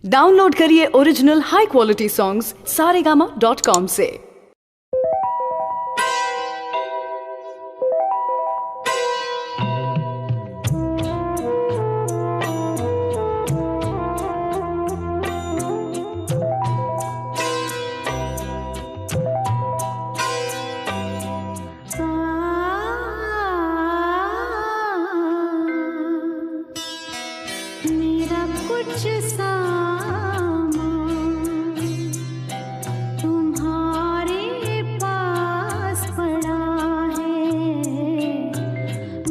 Download करिए original high quality songs saregama.com से। मेरा कुछ सामान तुम्हारे पास पड़ा है।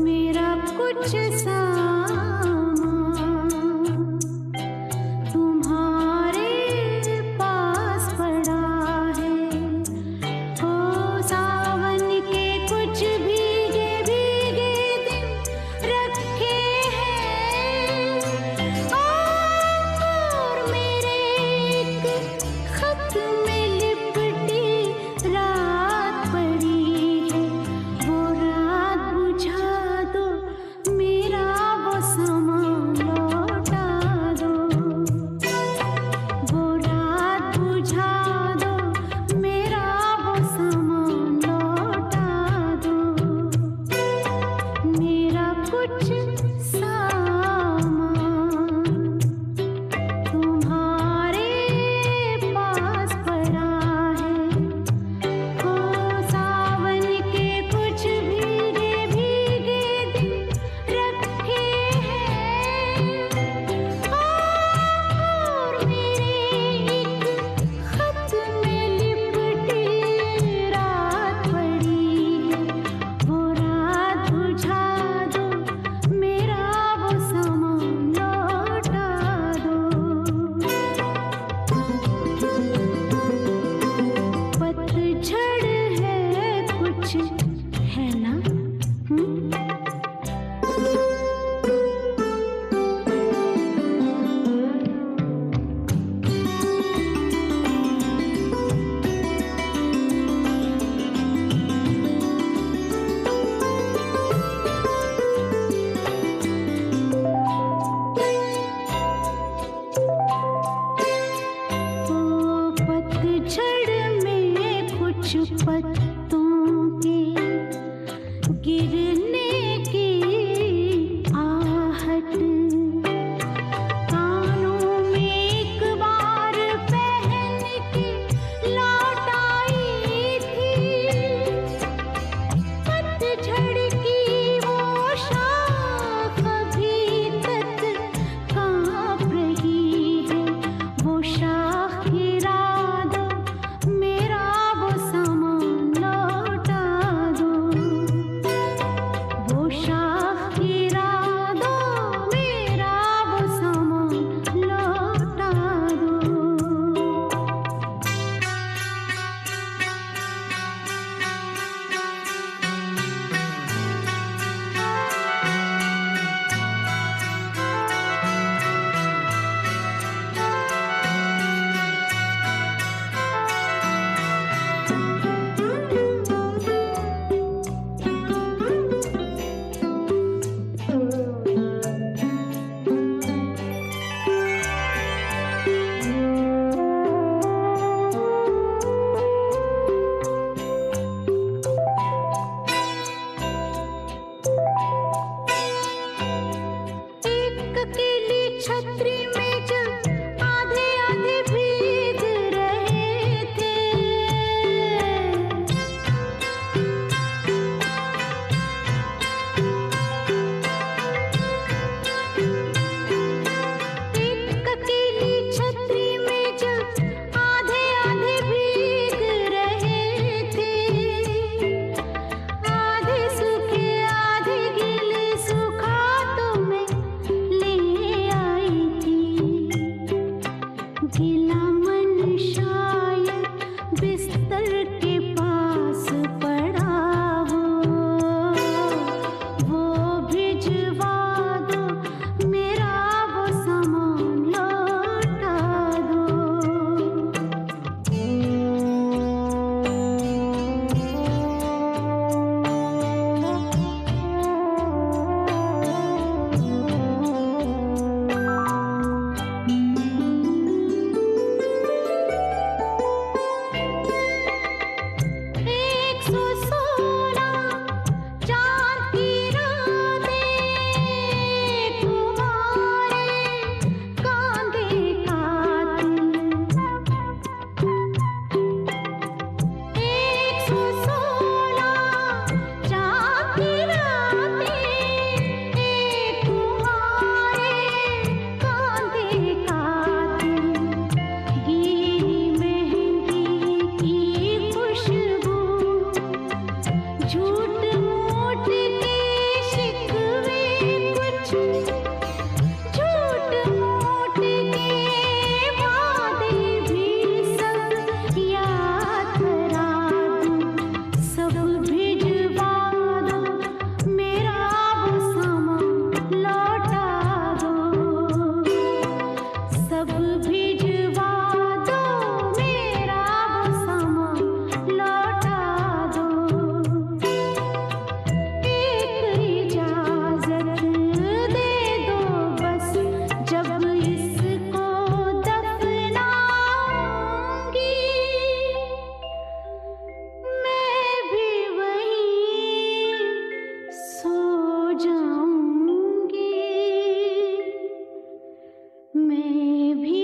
मेरा कुछ सामान तुम्हारे पास पड़ा है। ओ सावन के कुछ भीगे भीगे दिन रखे हैं और मेरे एक खत में लिपटी रात पड़ी है। वो रात बुझा दो, मेरा वो सामान लौटा दो। वो रात बुझा दो, मेरा वो सामान लौटा दो। मेरा कुछ सामान तुम्हारे पास पड़ा है। ओ सावन के कुछ भीगे भीगे दिन रखे हैं और मेरे एक खत में लिपटी रात पड़ी है। वो रात बुझा दो, मेरा वो सामान लौटा दो। पतझड़ है कुछ, है ना? ओ पतझड़ में कुछ पत्तों के गिरने की आहट कानों में एक बार पहन के लौट आई थी। पतझड़ की वो शाख अभी तक कांप रही है। वो शाख गिरा दो, मेरा वो सामान लौटा दो। वो शाख गिरा दो, मेरा वो सामान लौटा दो। एक अकेली छतरी में जब आधे आधे भीग रहे थे। एक अकेली छतरी में जब आधे आधे भीग रहे थे। आधे सूखे आधे गीले, सूखा तो मैं ले आई थी। गीला मन शायद बिस्तर के पास पड़ा हो। वो भिजवा दो, मेरा वो सामान लौटा दो। भी